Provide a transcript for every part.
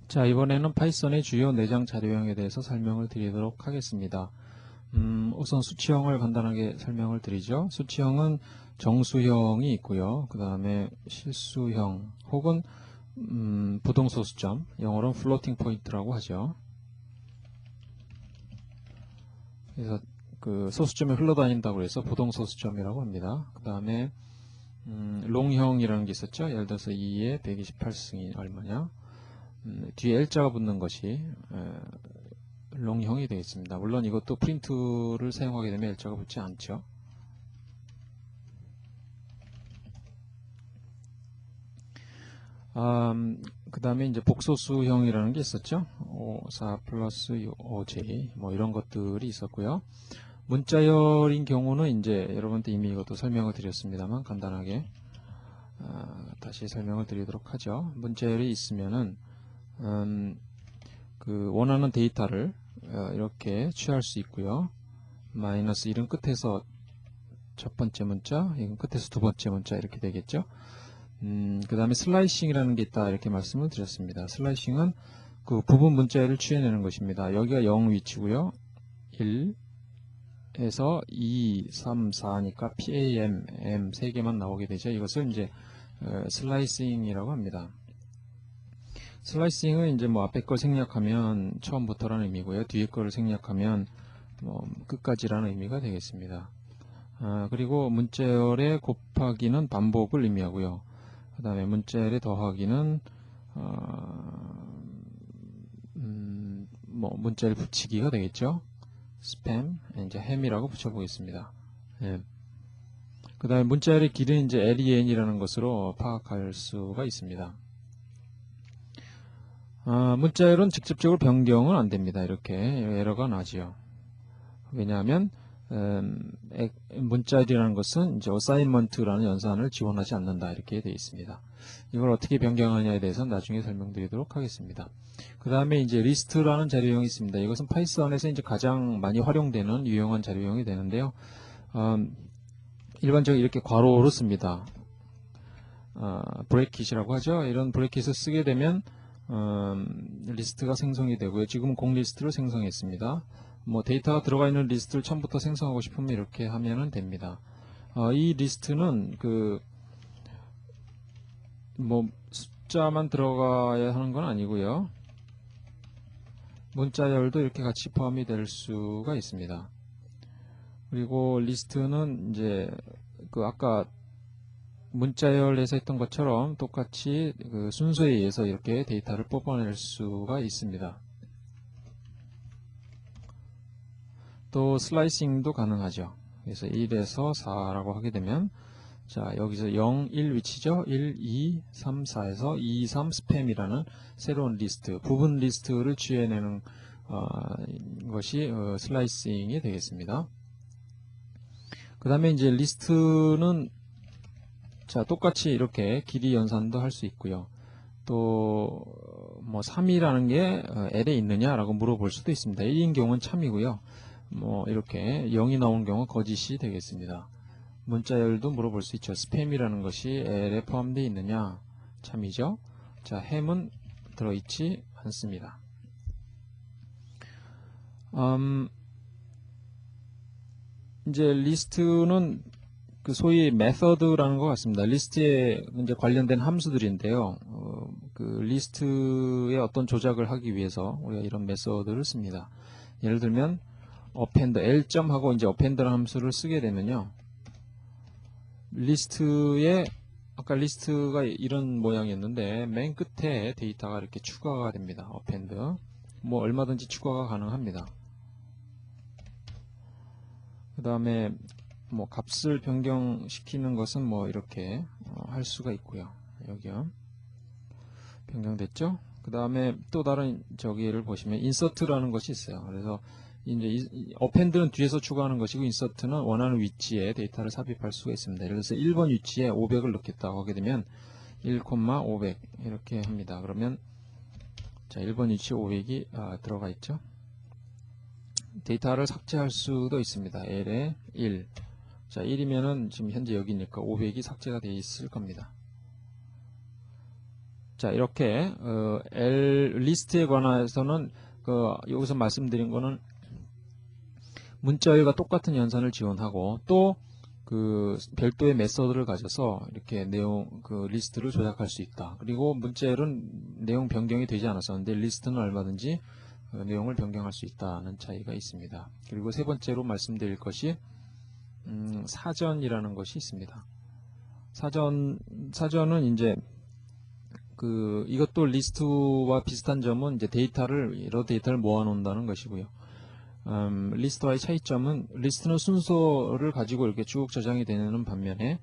자, 이번에는 파이썬의 주요 내장 자료형에 대해서 설명을 드리도록 하겠습니다. 우선 수치형을 간단하게 설명을 드리죠. 수치형은 정수형이 있고요. 그 다음에 실수형 혹은 부동소수점, 영어로는 플로팅 포인트라고 하죠. 그래서 그 소수점이 흘러다닌다고 해서 부동소수점이라고 합니다. 그 다음에 롱형이라는 게 있었죠. 예를 들어서 2의 128승이 얼마냐. 뒤에 L자가 붙는 것이 롱형이 되겠습니다. 물론 이것도 프린트를 사용하게 되면 L자가 붙지 않죠. 그 다음에 이제 복소수형이라는 게 있었죠. 4 플러스 5j 뭐 이런 것들이 있었고요. 문자열인 경우는 이제 여러분한테 이미 이것도 설명을 드렸습니다만 간단하게 다시 설명을 드리도록 하죠. 문자열이 있으면은 그 원하는 데이터를 이렇게 취할 수 있고요. 마이너스 1은 끝에서 첫 번째 문자, 이건 끝에서 두 번째 문자 이렇게 되겠죠. 그 다음에 슬라이싱이라는 게 있다 이렇게 말씀을 드렸습니다. 슬라이싱은 그 부분 문자를 취해내는 것입니다. 여기가 0 위치고요. 1에서 2, 3, 4니까 PAM, M 3개만 나오게 되죠. 이것을 이제 슬라이싱이라고 합니다. 슬라이싱은 이제 뭐 앞에 걸 생략하면 처음부터라는 의미고요. 뒤에 거를 생략하면 뭐 끝까지라는 의미가 되겠습니다. 그리고 문자열의 곱하기는 반복을 의미하고요. 그 다음에 문자열의 더하기는 뭐 문자열 붙이기가 되겠죠. 스팸, 이제 햄이라고 붙여보겠습니다. 예. 그 다음에 문자열의 길은 이제 len이라는 것으로 파악할 수가 있습니다. 문자열은 직접적으로 변경은 안 됩니다. 이렇게 에러가 나지요. 왜냐하면 문자열이라는 것은 이제 어사인먼트라는 연산을 지원하지 않는다 이렇게 되어 있습니다. 이걸 어떻게 변경하냐에 대해서는 나중에 설명드리도록 하겠습니다. 그 다음에 이제 리스트라는 자료형이 있습니다. 이것은 파이썬에서 이제 가장 많이 활용되는 유용한 자료형이 되는데요. 일반적으로 이렇게 괄호로 씁니다. 브레킷이라고 하죠. 이런 브레킷을 쓰게 되면 리스트가 생성이 되고요. 지금은 공 리스트를 생성했습니다. 뭐 데이터가 들어가 있는 리스트를 처음부터 생성하고 싶으면 이렇게 하면은 됩니다. 이 리스트는 그 뭐 숫자만 들어가야 하는 건 아니고요. 문자열도 이렇게 같이 포함이 될 수가 있습니다. 그리고 리스트는 이제 그 아까 문자열에서 했던 것처럼 똑같이 그 순서에 의해서 이렇게 데이터를 뽑아낼 수가 있습니다. 또 슬라이싱도 가능하죠. 그래서 1에서 4라고 하게 되면 자 여기서 0, 1 위치죠. 1, 2, 3, 4에서 2, 3 스팸이라는 새로운 리스트, 부분 리스트를 취해내는 것이 슬라이싱이 되겠습니다. 그 다음에 이제 리스트는 자 똑같이 이렇게 길이 연산도 할 수 있고요. 또 뭐 3이라는 게 L에 있느냐라고 물어볼 수도 있습니다. 1인 경우는 참이고요. 뭐 이렇게 0이 나온 경우 거짓이 되겠습니다. 문자열도 물어볼 수 있죠. 스팸이라는 것이 L에 포함되어 있느냐 참이죠. 자 햄은 들어있지 않습니다. 이제 리스트는 그 소위 메서드라는 것 같습니다. 리스트에 이제 관련된 함수들인데요. 그 리스트의 어떤 조작을 하기 위해서 우리가 이런 메서드를 씁니다. 예를 들면 append L점하고 이제 append라는 함수를 쓰게 되면요. 리스트에 아까 리스트가 이런 모양이었는데 맨 끝에 데이터가 이렇게 추가가 됩니다. append 뭐 얼마든지 추가가 가능합니다. 그 다음에 뭐 값을 변경시키는 것은 뭐 이렇게 할 수가 있고요. 여기요. 변경됐죠? 그 다음에 또 다른 저기를 보시면 인서트라는 것이 있어요. 그래서 이제 append는 뒤에서 추가하는 것이고 인서트는 원하는 위치에 데이터를 삽입할 수가 있습니다. 예를 들어서 1번 위치에 500을 넣겠다고 하게 되면 1,500 이렇게 합니다. 그러면 자 1번 위치에 500이 들어가 있죠. 데이터를 삭제할 수도 있습니다. L에 1 자 1이면은 지금 현재 여기니까 500이 삭제가 되어 있을 겁니다. 자, 이렇게 리스트에 관해서는 여기서 말씀드린 거는 문자열과 똑같은 연산을 지원하고 또 별도의 메서드를 가져서 이렇게 리스트를 조작할 수 있다. 그리고 문자열은 내용 변경이 되지 않았었는데 리스트는 얼마든지 내용을 변경할 수 있다는 차이가 있습니다. 그리고 세 번째로 말씀드릴 것이 사전이라는 것이 있습니다. 사전은 이제 이것도 리스트와 비슷한 점은 이제 여러 데이터를 모아놓는다는 것이고요. 리스트와의 차이점은 리스트는 순서를 가지고 이렇게 쭉 저장이 되는 반면에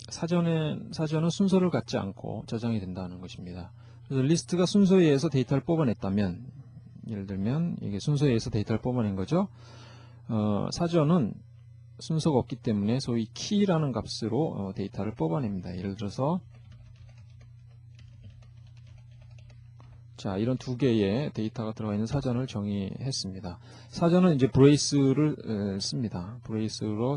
사전은 순서를 갖지 않고 저장이 된다는 것입니다. 그래서 리스트가 순서에 의해서 데이터를 뽑아냈다면, 예를 들면 이게 순서에 의해서 데이터를 뽑아낸 거죠. 사전은 순서가 없기 때문에 소위 키라는 값으로 데이터를 뽑아냅니다. 예를 들어서 자, 이런 두 개의 데이터가 들어가 있는 사전을 정의했습니다. 사전은 이제 브레이스를 씁니다. 브레이스로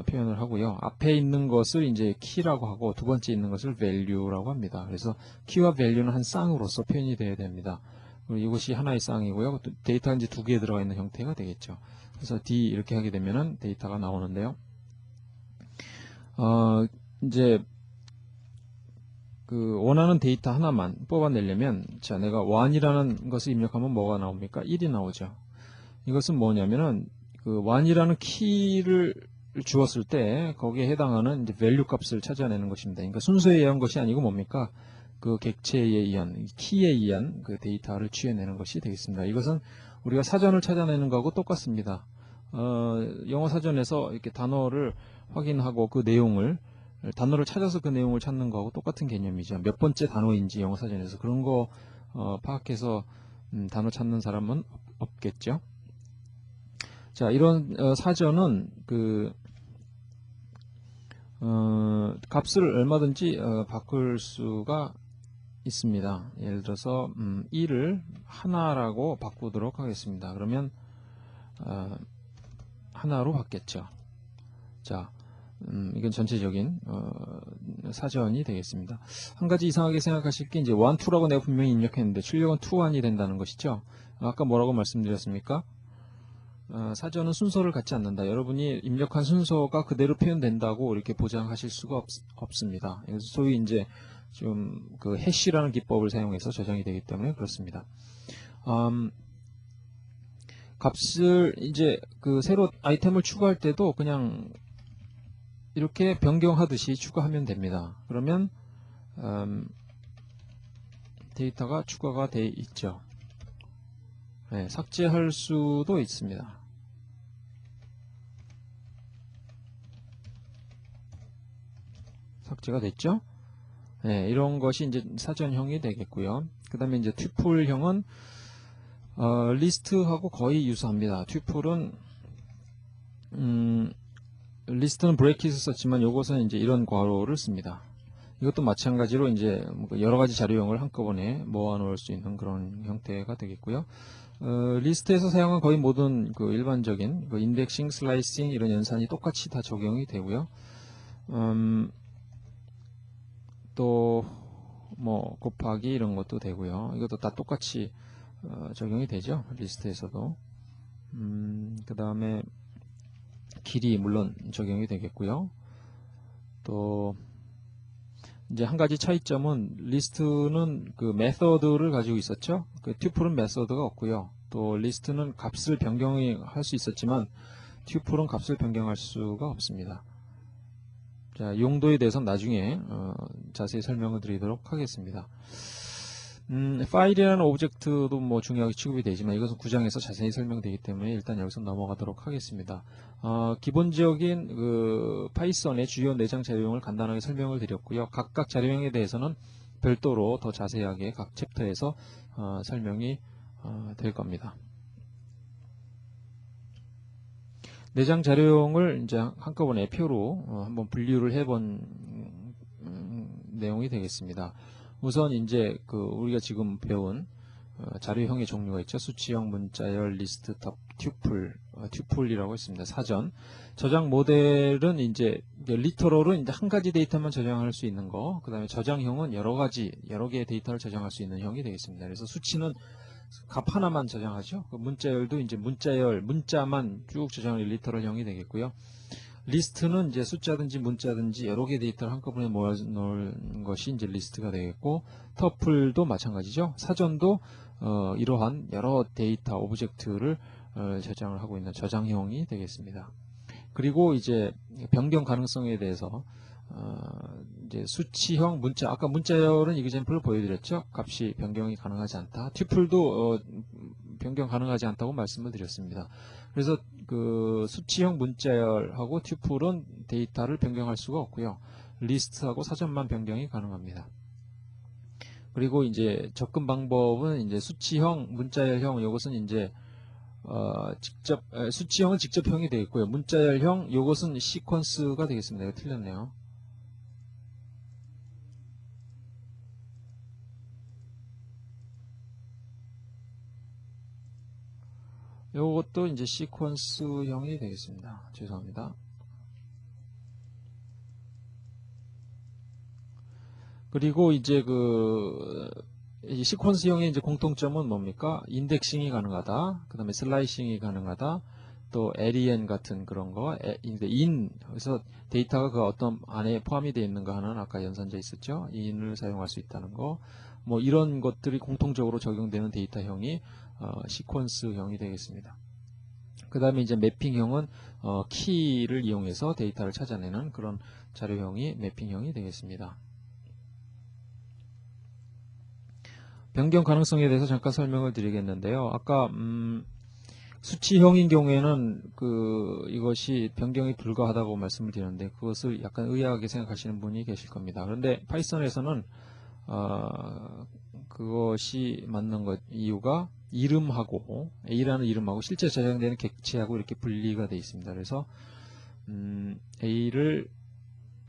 표현을 하고요. 앞에 있는 것을 이제 키라고 하고 두 번째 있는 것을 value라고 합니다. 그래서 키와 value는 한 쌍으로서 표현이 되어야 됩니다. 그리고 이것이 하나의 쌍이고요. 데이터가 이제 두 개 들어가 있는 형태가 되겠죠. 그래서 D 이렇게 하게 되면은 데이터가 나오는데요. 이제 원하는 데이터 하나만 뽑아내려면, 자, 내가 1이라는 것을 입력하면 뭐가 나옵니까? 1이 나오죠. 이것은 뭐냐면은, 1이라는 키를 주었을 때, 거기에 해당하는 이제 value 값을 찾아내는 것입니다. 그러니까 순서에 의한 것이 아니고 뭡니까? 객체에 의한, 키에 의한 데이터를 취해내는 것이 되겠습니다. 이것은 우리가 사전을 찾아내는 거하고 똑같습니다. 영어 사전에서 이렇게 단어를 확인하고 단어를 찾아서 그 내용을 찾는 거하고 똑같은 개념이죠. 몇 번째 단어인지 영어 사전에서 그런 거 파악해서 단어 찾는 사람은 없겠죠. 자, 이런 사전은 값을 얼마든지 바꿀 수가 있습니다. 예를 들어서 1을 하나라고 바꾸도록 하겠습니다. 그러면 하나로 바뀌었죠. 자, 이건 전체적인 사전이 되겠습니다. 한 가지 이상하게 생각하실 게 이제 1, 2라고 내가 분명히 입력했는데 출력은 2, 1이 된다는 것이죠. 아까 뭐라고 말씀드렸습니까? 사전은 순서를 갖지 않는다. 여러분이 입력한 순서가 그대로 표현된다고 이렇게 보장하실 수가 없습니다. 그래서 소위 이제 좀 해시라는 기법을 사용해서 저장이 되기 때문에 그렇습니다. 값을 이제 새로 아이템을 추가할 때도 그냥 이렇게 변경하듯이 추가하면 됩니다. 그러면 데이터가 추가가 되어 있죠. 네, 삭제할 수도 있습니다. 삭제가 됐죠? 네, 이런 것이 이제 사전형이 되겠고요. 그 다음에 이제 튜플형은 리스트하고 거의 유사합니다. 튜플은 리스트는 브레이킷을 썼지만 이것은 이제 이런 괄호를 씁니다. 이것도 마찬가지로 이제 여러 가지 자료형을 한꺼번에 모아 놓을 수 있는 그런 형태가 되겠고요. 리스트에서 사용한 거의 모든 일반적인 인덱싱, 슬라이싱 이런 연산이 똑같이 다 적용이 되고요. 또 뭐 곱하기 이런 것도 되고요. 이것도 다 똑같이 적용이 되죠. 리스트에서도. 그 다음에 길이 물론 적용이 되겠고요. 또 이제 한 가지 차이점은 리스트는 메서드를 가지고 있었죠. 튜플은 메서드가 없고요. 또 리스트는 값을 변경할 수 있었지만 튜플은 값을 변경할 수가 없습니다. 자, 용도에 대해서는 나중에 자세히 설명을 드리도록 하겠습니다. 파일이라는 오브젝트도 뭐 중요하게 취급이 되지만 이것은 9장에서 자세히 설명되기 때문에 일단 여기서 넘어가도록 하겠습니다. 기본적인 파이썬의 주요 내장 자료형을 간단하게 설명을 드렸고요. 각각 자료형에 대해서는 별도로 더 자세하게 각 챕터에서 설명이 될 겁니다. 내장 자료형을 이제 한꺼번에 표로 한번 분류를 해본 내용이 되겠습니다. 우선 이제 우리가 지금 배운 자료형의 종류가 있죠. 수치형, 문자열, 리스트, 튜플이라고 했습니다. 사전. 저장 모델은 이제 리터럴은 이제 한 가지 데이터만 저장할 수 있는 거, 그 다음에 저장형은 여러 개의 데이터를 저장할 수 있는 형이 되겠습니다. 그래서 수치는 값 하나만 저장하죠. 그 문자열도 이제 문자만 쭉 저장할 리터럴형이 되겠고요. 리스트는 이제 숫자든지 문자든지 여러 개의 데이터를 한꺼번에 모아 놓은 것이 이제 리스트가 되겠고, 터플도 마찬가지죠. 사전도 이러한 여러 데이터 오브젝트를 저장을 하고 있는 저장형이 되겠습니다. 그리고 이제 변경 가능성에 대해서 이제 수치형 문자, 아까 문자열은 이그젬플을 보여드렸죠. 값이 변경이 가능하지 않다. 튜플도 변경 가능하지 않다고 말씀을 드렸습니다. 그래서 그 수치형 문자열하고 튜플은 데이터를 변경할 수가 없고요. 리스트하고 사전만 변경이 가능합니다. 그리고 이제 접근 방법은 이제 수치형, 문자열형, 이것은 이제 수치형은 직접형이 되겠고요. 문자열형, 이것은 시퀀스가 되겠습니다. 이거 틀렸네요. 요것도 이제 시퀀스형이 되겠습니다. 죄송합니다. 그리고 이제 이 시퀀스형의 이제 공통점은 뭡니까? 인덱싱이 가능하다. 그 다음에 슬라이싱이 가능하다. 또 LEN 같은 그런 거, 그래서 데이터가 그 어떤 안에 포함이 되어 있는가 하는 아까 연산자 있었죠? in을 사용할 수 있다는 거. 뭐 이런 것들이 공통적으로 적용되는 데이터형이 시퀀스형이 되겠습니다. 그 다음에 이제 매핑형은 키를 이용해서 데이터를 찾아내는 그런 자료형이 매핑형이 되겠습니다. 변경 가능성에 대해서 잠깐 설명을 드리겠는데요. 아까 수치형인 경우에는 이것이 변경이 불가하다고 말씀을 드렸는데 그것을 약간 의아하게 생각하시는 분이 계실 겁니다. 그런데 파이썬에서는 그것이 맞는 이유가 이름하고 A라는 이름하고 실제 저장되는 객체하고 이렇게 분리가 되어 있습니다. 그래서 A를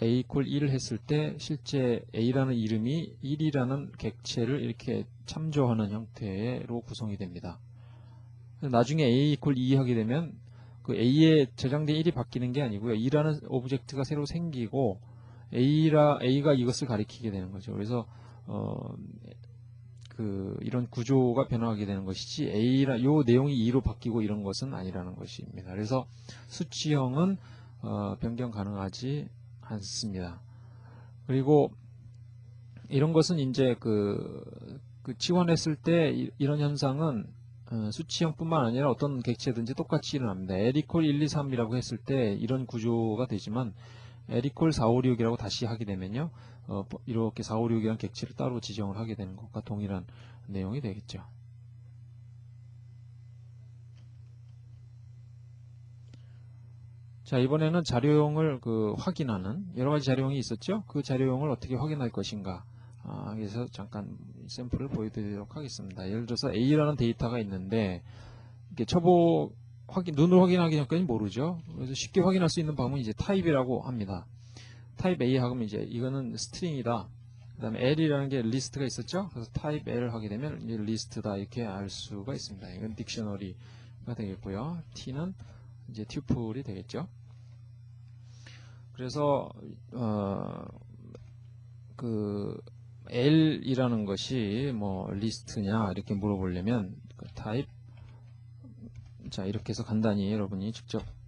A equal 1을 했을 때 실제 A라는 이름이 1이라는 객체를 이렇게 참조하는 형태로 구성이 됩니다. 나중에 A equal 2 하게 되면 그 A에 저장된 1이 바뀌는 게 아니고요. 2라는 오브젝트가 새로 생기고 A가 이것을 가리키게 되는 거죠. 그래서 이런 구조가 변화하게 되는 것이지 요 내용이 2로 바뀌고 이런 것은 아니라는 것입니다. 그래서 수치형은 변경 가능하지 않습니다. 그리고 이런 것은 이제 치환했을 때 이런 현상은 수치형뿐만 아니라 어떤 객체든지 똑같이 일어납니다. L=1, 2, 3이라고 했을 때 이런 구조가 되지만 L=4, 5, 6이라고 다시 하게 되면요, 이렇게 4, 5, 6이라는 객체를 따로 지정을 하게 되는 것과 동일한 내용이 되겠죠. 자, 이번에는 자료형을 확인하는 여러 가지 자료형이 있었죠. 그 자료형을 어떻게 확인할 것인가. 그래서 잠깐 샘플을 보여드리도록 하겠습니다. 예를 들어서 A라는 데이터가 있는데 이게 눈으로 확인하기 전까지 모르죠. 그래서 쉽게 확인할 수 있는 방법은 이제 타입이라고 합니다. 타입 A 하면 이제 이거는 스트링이다. 그 다음에 L이라는 게 리스트가 있었죠. 그래서 타입 L 하게 되면 이제 리스트다 이렇게 알 수가 있습니다. 이건 딕셔너리가 되겠고요. T는 이제 튜플이 되겠죠. 그래서 L이라는 것이 뭐 리스트냐 이렇게 물어보려면 타입, 자 이렇게 해서 간단히 여러분이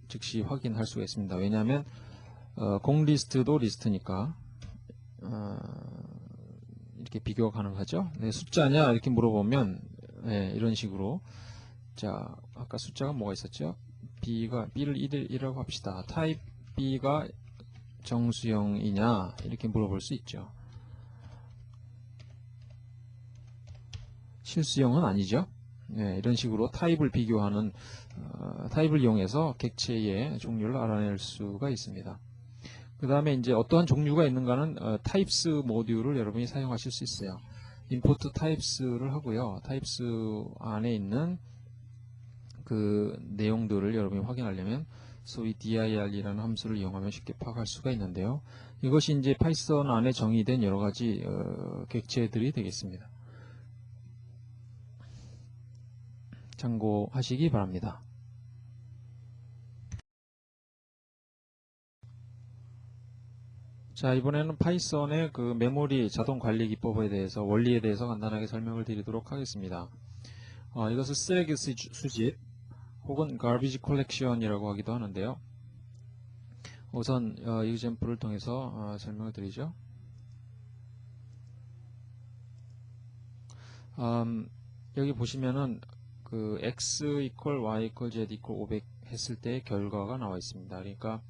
즉시 확인할 수가 있습니다. 왜냐하면 공리스트도 리스트니까 이렇게 비교가 가능하죠. 네, 숫자냐 이렇게 물어보면 이런 식으로, 자 아까 숫자가 뭐가 있었죠? B를 1이라고 합시다. 타입 B가 정수형이냐 이렇게 물어볼 수 있죠. 실수형은 아니죠. 이런 식으로 타입을 비교하는 타입을 이용해서 객체의 종류를 알아낼 수가 있습니다. 그 다음에 이제 어떠한 종류가 있는가는 타입스 모듈을 여러분이 사용하실 수 있어요. 임포트 타입스를 하고요. 타입스 안에 있는 그 내용들을 여러분이 확인하려면 소위 dir이라는 함수를 이용하면 쉽게 파악할 수가 있는데요. 이것이 이제 파이썬 안에 정의된 여러 가지 객체들이 되겠습니다. 참고하시기 바랍니다. 자, 이번에는 파이썬의 그 메모리 자동 관리 기법에 대해서, 원리에 대해서 간단하게 설명을 드리도록 하겠습니다. 이것을 쓰레기 수집 혹은 garbage collection이라고 하기도 하는데요. 우선 example을 통해서 설명을 드리죠. 여기 보시면은 그 x equal y equal z equal 500 했을 때 결과가 나와 있습니다. 그러니까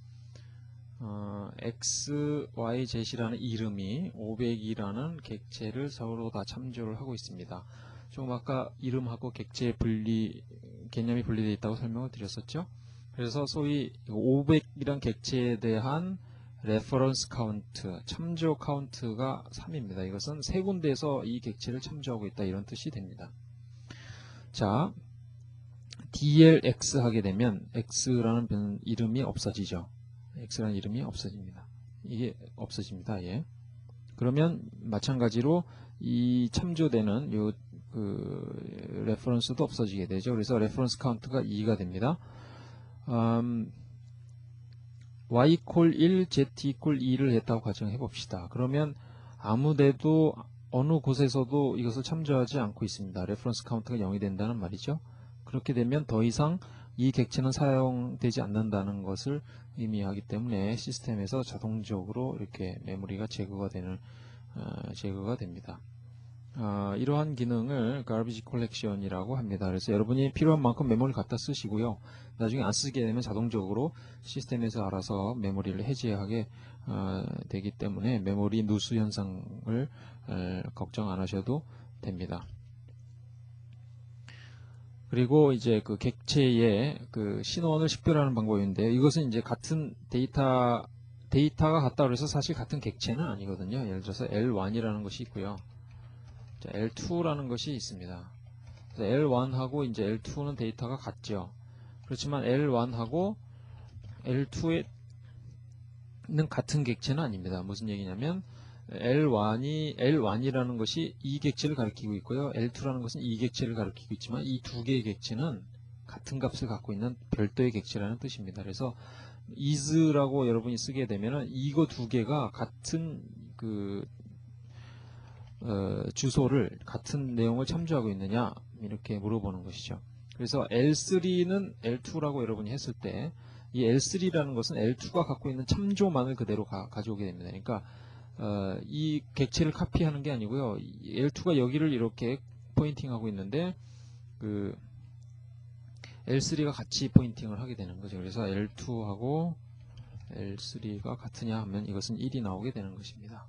x, y, z이라는 이름이 500이라는 객체를 서로 다 참조를 하고 있습니다. 조금 아까 이름하고 객체 개념이 분리되어 있다고 설명을 드렸었죠. 그래서 소위 500이란 객체에 대한 레퍼런스 카운트, 참조 카운트가 3입니다. 이것은 세 군데에서 이 객체를 참조하고 있다, 이런 뜻이 됩니다. 자, DLX 하게 되면 X라는 이름이 없어지죠. X라는 이름이 없어집니다. 이게 없어집니다. 예. 그러면 마찬가지로 이 참조되는 레퍼런스도 없어지게 되죠. 그래서 레퍼런스 카운트가 2가 됩니다. y equal 1, z equal 2를 했다고 가정해 봅시다. 그러면 아무데도 어느 곳에서도 이것을 참조하지 않고 있습니다. 레퍼런스 카운트가 0이 된다는 말이죠. 그렇게 되면 더 이상 이 객체는 사용되지 않는다는 것을 의미하기 때문에 시스템에서 자동적으로 이렇게 메모리가 제거가 됩니다. 이러한 기능을 garbage collection이라고 합니다. 그래서 여러분이 필요한 만큼 메모리를 갖다 쓰시고요. 나중에 안 쓰게 되면 자동적으로 시스템에서 알아서 메모리를 해제하게 되기 때문에 메모리 누수 현상을 걱정 안 하셔도 됩니다. 그리고 이제 그 객체의 그 신원을 식별하는 방법인데요. 이것은 이제 같은 데이터가 같다 그래서 사실 같은 객체는 아니거든요. 예를 들어서 L1이라는 것이 있고요. 자, L2라는 것이 있습니다. L1하고 이제 L2는 데이터가 같죠. 그렇지만 L1하고 L2는 같은 객체는 아닙니다. 무슨 얘기냐면 L1이라는 것이 이 객체를 가리키고 있고요. L2라는 것은 이 객체를 가리키고 있지만 이 두 개의 객체는 같은 값을 갖고 있는 별도의 객체라는 뜻입니다. 그래서 is라고 여러분이 쓰게 되면은 이거 두 개가 같은 주소를 같은 내용을 참조하고 있느냐 이렇게 물어보는 것이죠. 그래서 L3는 L2라고 여러분이 했을 때 이 L3라는 것은 L2가 갖고 있는 참조만을 그대로 가져오게 됩니다. 그러니까 이 객체를 카피하는 게 아니고요. L2가 여기를 이렇게 포인팅하고 있는데 그 L3가 같이 포인팅을 하게 되는 거죠. 그래서 L2하고 L3가 같으냐 하면 이것은 1이 나오게 되는 것입니다.